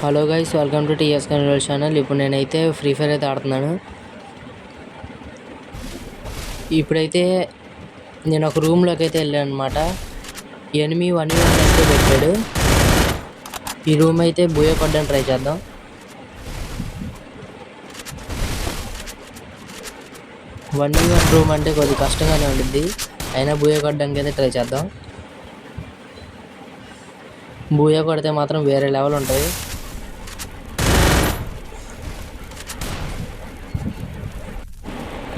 Hello guys, welcome to TS Kanwal channel. ఇప్పుడు నేనైతే free fire అయితే ఆడుతున్నాను. ఇప్పుడైతే నేను ఒక రూమ్లోకి అయితే వెళ్ళాను అనమాట. ఎనిమి 1v1 అయితే పెట్టాడు. ఈ రూమ్ అయితే బూయ కొట్టడానికి ట్రై చేద్దాం. వన్ వి వన్ రూమ్ అంటే కొద్దిగా కష్టంగానే ఉండిద్ది, అయినా బూయ కొట్టడానికి అయితే ట్రై చేద్దాం. బూయ కొడితే మాత్రం వేరే లెవెల్ ఉంటుంది.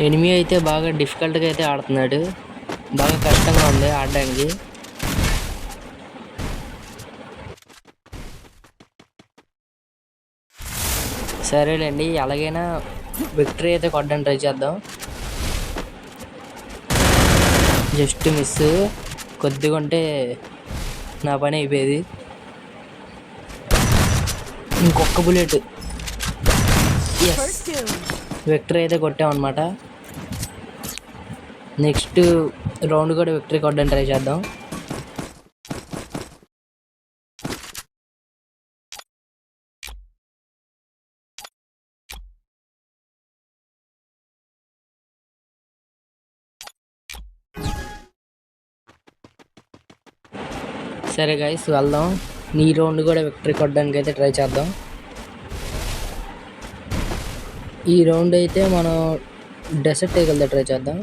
ఎనిమి అయితే బాగా డిఫికల్ట్గా అయితే ఆడుతున్నాడు, బాగా కష్టంగా ఉంది ఆడడానికి. సరేలేండి, ఎలాగైనా విక్టరీ అయితే కొట్టడానికి ట్రై చేద్దాం. జస్ట్ మిస్, కొద్దిగా ఉంటే నా పని అయిపోయేది. ఇంకొక బుల్లెట్, విక్టరీ అయితే కొట్టామన్నమాట. నెక్స్ట్ రౌండ్ కూడా విక్టరీ కొట్టడానికి ట్రై చేద్దాం. సరే గైస్, వెళ్దాం. ఈ రౌండ్ కూడా విక్టరీ కొట్టడానికి అయితే ట్రై చేద్దాం. ఈ రౌండ్ అయితే మనం డెసర్ట్ టేకల్తో ట్రై చేద్దాం.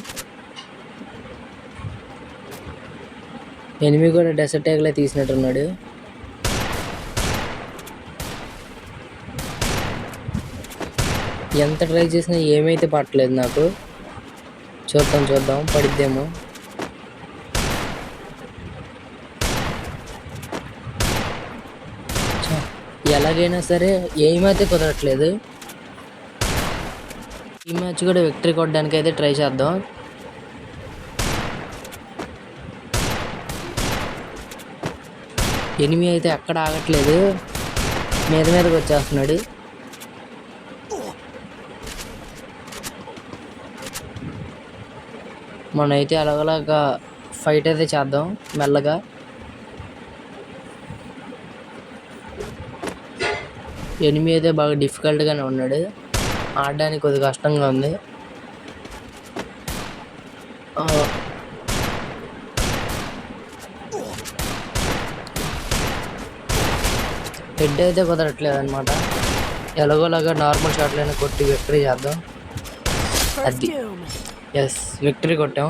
ఎనిమి కూడా డెసర్ట్ టేకలే తీసినట్టున్నాడు. ఎంత ట్రై చేసినా ఏమైతే పట్టలేదు నాకు. చూద్దాం పడిద్దేమో. ఎలాగైనా సరే ఏమైతే కుదరట్లేదు. ఈ మ్యాచ్ కూడా విక్టరీ కొట్టడానికి అయితే ట్రై చేద్దాం. ఎనిమి అయితే ఎక్కడ ఆగట్లేదు, మీదకి వచ్చేస్తున్నాడు. మనమైతే అలాగలాగా ఫైట్ అయితే చేద్దాం మెల్లగా. ఎనిమి అయితే బాగా డిఫికల్ట్గానే ఉన్నాడు, ఆడడానికి కొద్దిగా కష్టంగా ఉంది. హెడ్ అయితే కుదరట్లేదు అనమాట. ఎలాగోలాగా నార్మల్ షాట్లైనా కొట్టి విక్టరీ చేద్దాం. అది ఎస్, విక్టరీ కొట్టాం.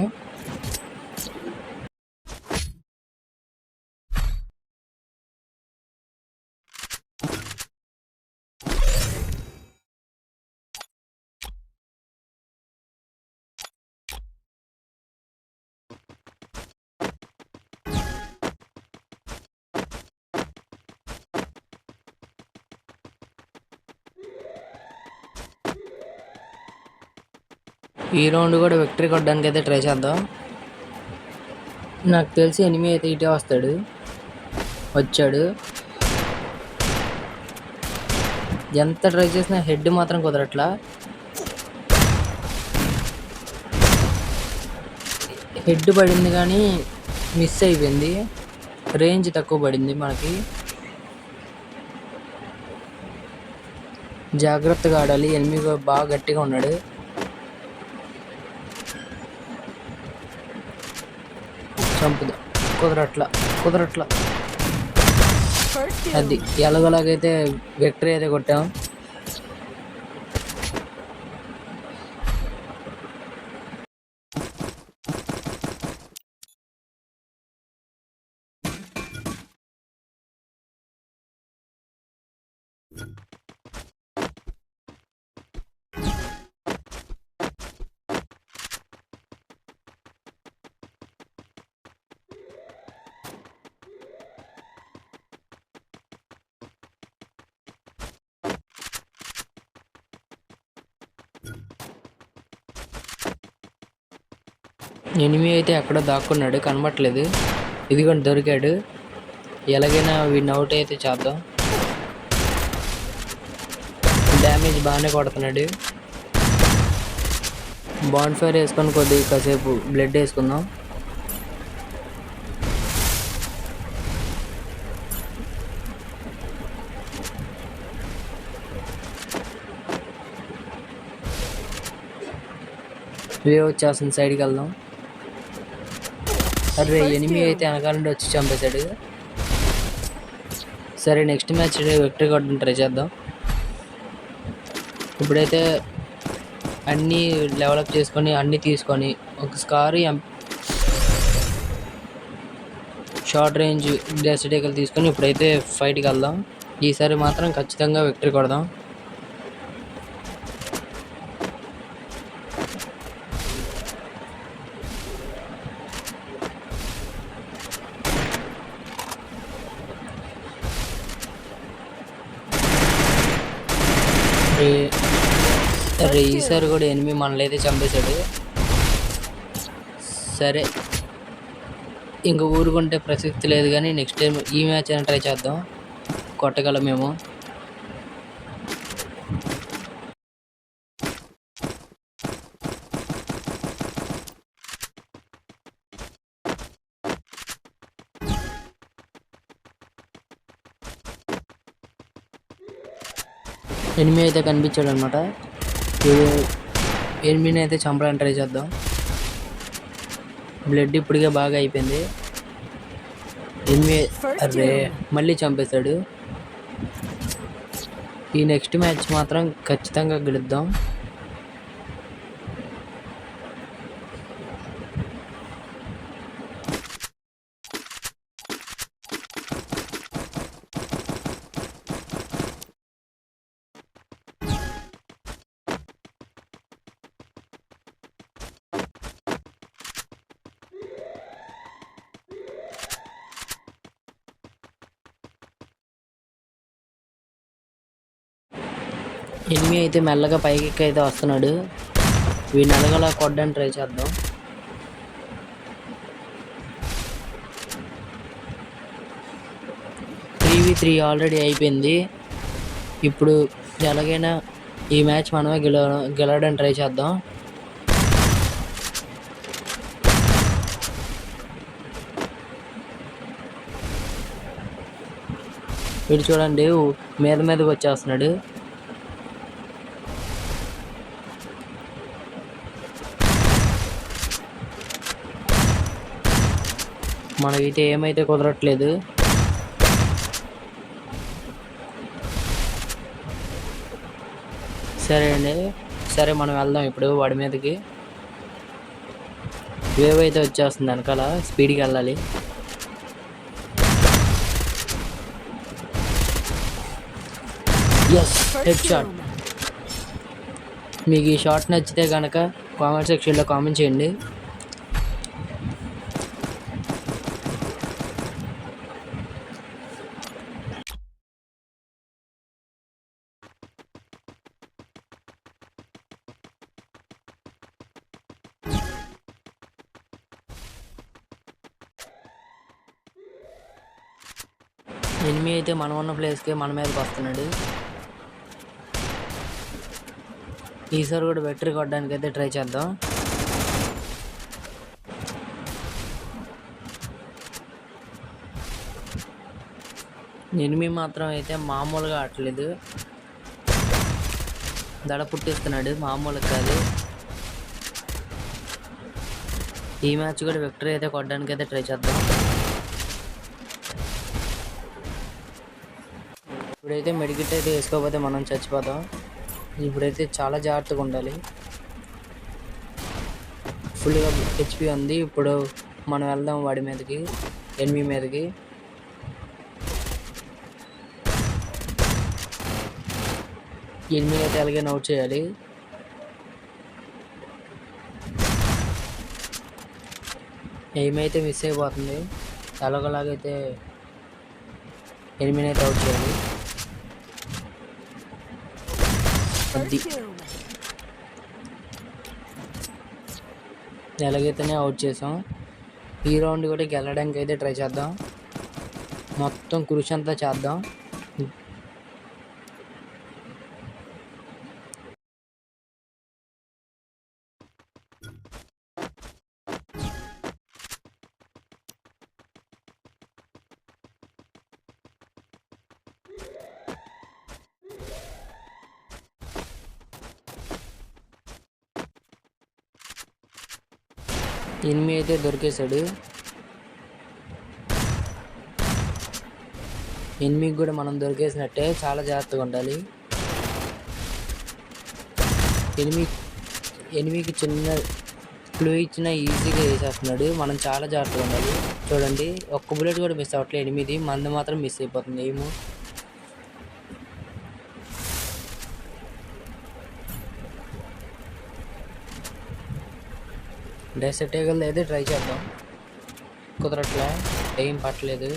ఈ రౌండ్ కూడా విక్టరీ కొట్టడానికి అయితే ట్రై చేద్దాం. నాకు తెలిసి ఎనిమి అయితే ఇటే వచ్చాడు. ఎంత ట్రై చేసినా హెడ్ మాత్రం కుదరట్లా. హెడ్ పడింది కానీ మిస్ అయిపోయింది, రేంజ్ తక్కువ పడింది మనకి. జాగ్రత్తగా ఆడాలి, ఎనిమి బాగా గట్టిగా ఉన్నాడు. చంపుదా, కుదరట్లా. అది ఎలాగోలాగైతే విక్టరీ అయితే కొట్టాం. ఎనిమి అయితే ఎక్కడో దాక్కున్నాడు, కనబట్లేదు. ఇదిగోండి దొరికాడు. ఎలాగైనా వీడిని అవుట్ అయితే చేద్దాం. డ్యామేజ్ బాగానే కొడుతున్నాడు. బాండ్ ఫైర్ వేసుకొని కొద్దిగా కాసేపు బ్లడ్ వేసుకుందాం. వేవ్ వచ్చేస్తుంది, సైడ్కి వెళ్దాం. అరే ఎనిమి అయితే వెనకాల నుండి వచ్చి చంపేశాడు. సరే నెక్స్ట్ మ్యాచ్ విక్టరీ కొట్టడం ట్రై చేద్దాం. ఇప్పుడైతే అన్నీ డెవలప్ చేసుకొని అన్నీ తీసుకొని ఒక స్కార్ షార్ట్ రేంజ్ డెస్టిడేకలు తీసుకొని ఇప్పుడైతే ఫైట్కి వెళ్దాం. ఈసారి మాత్రం ఖచ్చితంగా విక్టరీ కొడదాం. అరే ఈసారి కూడా ఎనిమి మనల్ని అయితే చంపేశాడు. సరే ఇంక ఊరుకుంటే ప్రసక్తి లేదు, కానీ నెక్స్ట్ టైం ఈ మ్యాచ్ అయినా ట్రై చేద్దాం, కొట్టగలమేమో. ఎనిమి అయితే కనిపించాడు అనమాట. ఎనిమిని అయితే చంపడానికి ట్రై చేద్దాం. బ్లడ్ ఇప్పటికే బాగా అయిపోయింది. ఎనిమి అరే మళ్ళీ చంపేశాడు. ఈ నెక్స్ట్ మ్యాచ్ మాత్రం ఖచ్చితంగా గెలుద్దాం. ఎనిమి అయితే మెల్లగా పైకి అయితే వస్తున్నాడు. వీడిని ఎలాగలా కొట్టడానికి ట్రై చేద్దాం. త్రీ ఆల్రెడీ అయిపోయింది. ఇప్పుడు ఎలాగైనా ఈ మ్యాచ్ మనమే గెలవడానికి ట్రై చేద్దాం. వీడు చూడండి మీదకి వచ్చేస్తున్నాడు. మనకైతే ఏమైతే కుదరట్లేదు. సరే అండి, సరే మనం వెళ్దాం ఇప్పుడు వాడి మీదకి. వేవ్ అయితే వచ్చేస్తుంది వెనకాల, స్పీడ్కి వెళ్ళాలి. Yes, head shot. మీకు ఈ షాట్ నచ్చితే కనుక కామెంట్ సెక్షన్లో కామెంట్ చేయండి. ఎనిమి అయితే మనం ఉన్న ప్లేస్కి మన మీదకి వస్తున్నాడు. ఈసారి కూడా విక్టరీ కొట్టడానికి అయితే ట్రై చేద్దాం. ఎనిమి మాత్రం అయితే మామూలుగా ఆడలేదు, దడ పుట్టిస్తున్నాడు, మామూలుగా కాదు. ఈ మ్యాచ్ కూడా విక్టరీ అయితే కొట్టడానికి అయితే ట్రై చేద్దాం. ఇప్పుడైతే మెడికిట్ అయితే వేసుకోకపోతే మనం చచ్చిపోతాం. ఇప్పుడైతే చాలా జాగ్రత్తగా ఉండాలి. ఫుల్గా హెచ్పి ఉంది. ఇప్పుడు మనం వెళ్దాం వాడి మీదకి, ఎనిమి మీదకి. ఎనిమి అయితే అలాగే అవుట్ చేయాలి. ఏమైతే మిస్ అయిపోతుంది. ఎలాగోలాగైతే ఎనిమిని అయితే అవుట్ చేయాలి. అది ఎలాగైతేనే అవుట్ చేసాం. ఈ రౌండ్ కూడా గెలడానికి అయితే ట్రై చేద్దాం. మొత్తం కృషి అంతా చేద్దాం. ఎనిమి అయితే దొరికేశాడు. ఎనిమికి కూడా మనం దొరికేసినట్టే, చాలా జాగ్రత్తగా ఉండాలి. ఎనిమికి చిన్న క్లూ ఇచ్చినా ఈజీగా వేసేస్తున్నాడు. మనం చాలా జాగ్రత్తగా ఉండాలి. చూడండి, ఒక్క బుల్లెట్ కూడా మిస్ అవ్వట్లేదు. ఎనిమిది మంది మాత్రం మిస్ అయిపోతుంది. ఏమో డెసర్టేగల్ అయితే ట్రై చేద్దాం. కుదరట్లే, ఏం పట్టలేదు.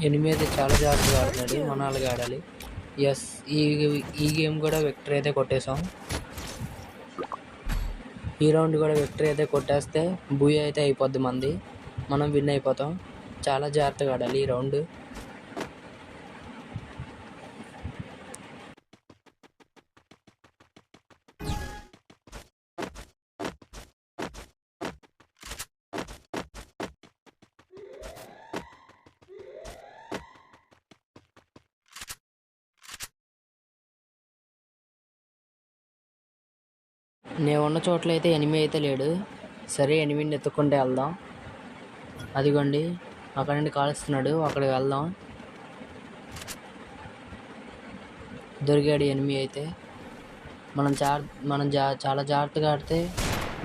ఎనిమిది అయితే చాలా జాగ్రత్తగా ఆడుతున్నాడు. మన అలాగే ఆడాలి. ఎస్, ఈ గేమ్ కూడా విక్టరీ అయితే కొట్టేసాం. ఈ రౌండ్ కూడా విక్టరీ అయితే కొట్టేస్తే బూయ్ అయితే అయిపోద్ది మంది. మనం విన్ అయిపోతాం. చాలా జాగ్రత్తగా ఆడాలి ఈ రౌండ్. నేను ఉన్న చోట్ల అయితే ఎనిమి అయితే లేడు. సరే, ఎనిమిని ఎత్తుక్కుంటే వెళ్దాం. అదిగోండి, అక్కడ నుండి కాలుస్తున్నాడు. అక్కడికి వెళ్దాం. దొరికాడు ఎనిమి అయితే. మనం చాలా జాగ్రత్తగా ఆడితే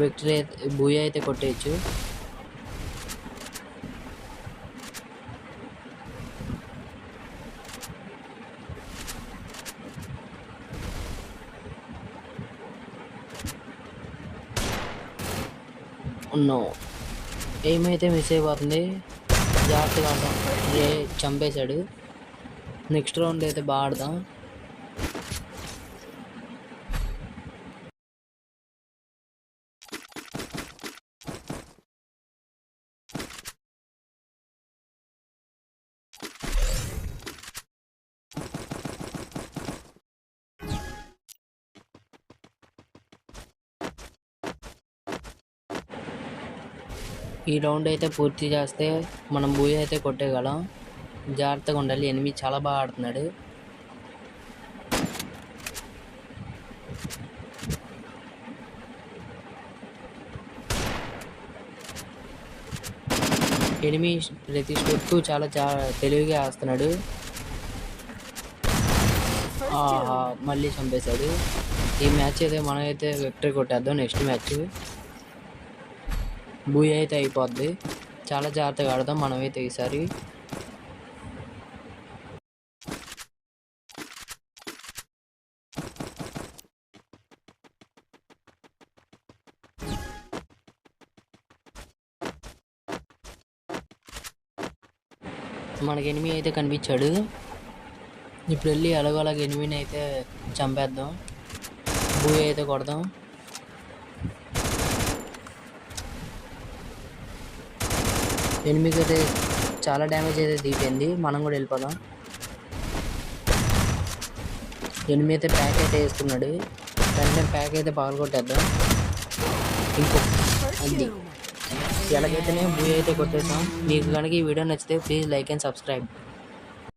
విక్టరీ బూయ అయితే కొట్టేయచ్చు. ఉన్నాం. ఏమైతే మిస్ అయిపోతుంది. జాగ్రత్తగా ఆడదాం. చంపేశాడు. నెక్స్ట్ రౌండ్ అయితే బాగా ఆడదాం. ఈ రౌండ్ అయితే పూర్తి చేస్తే మనం బూయ అయితే కొట్టేయగలం. జాగ్రత్తగా ఉండాలి. ఎనిమిది చాలా బాగా ఆడుతున్నాడు. ఎనిమిది ప్రతి స్టెప్ చాలా తెలివిగా వేస్తున్నాడు. మళ్ళీ చంపేశాడు. ఈ మ్యాచ్ అయితే మనం అయితే విక్టరీ కొట్టేద్దాం. నెక్స్ట్ మ్యాచ్ బూయ అయితే అయిపోద్ది. చాలా జాగ్రత్తగా ఆడదాం మనమైతే ఈసారి. మనకి ఎనిమి అయితే కనిపించాడు. ఇప్పుడు వెళ్ళి అలాగ ఎనిమిని అయితే చంపేద్దాం. బూయ అయితే కొడదాం. ఎనిమిది అయితే చాలా డ్యామేజ్ అయితే తీపింది. మనం కూడా వెళ్ళిపోదాం. ఎనిమిది అయితే ప్యాక్ అయితే వేసుకున్నాడు. వెంటనే ప్యాక్ అయితే పగలగొట్టేద్దాం. ఇంకో అది ఎలాగైతేనే బూయ్ అయితే కొట్టేసాం. మీకు కనుక ఈ వీడియో నచ్చితే ప్లీజ్ లైక్ అండ్ సబ్స్క్రైబ్.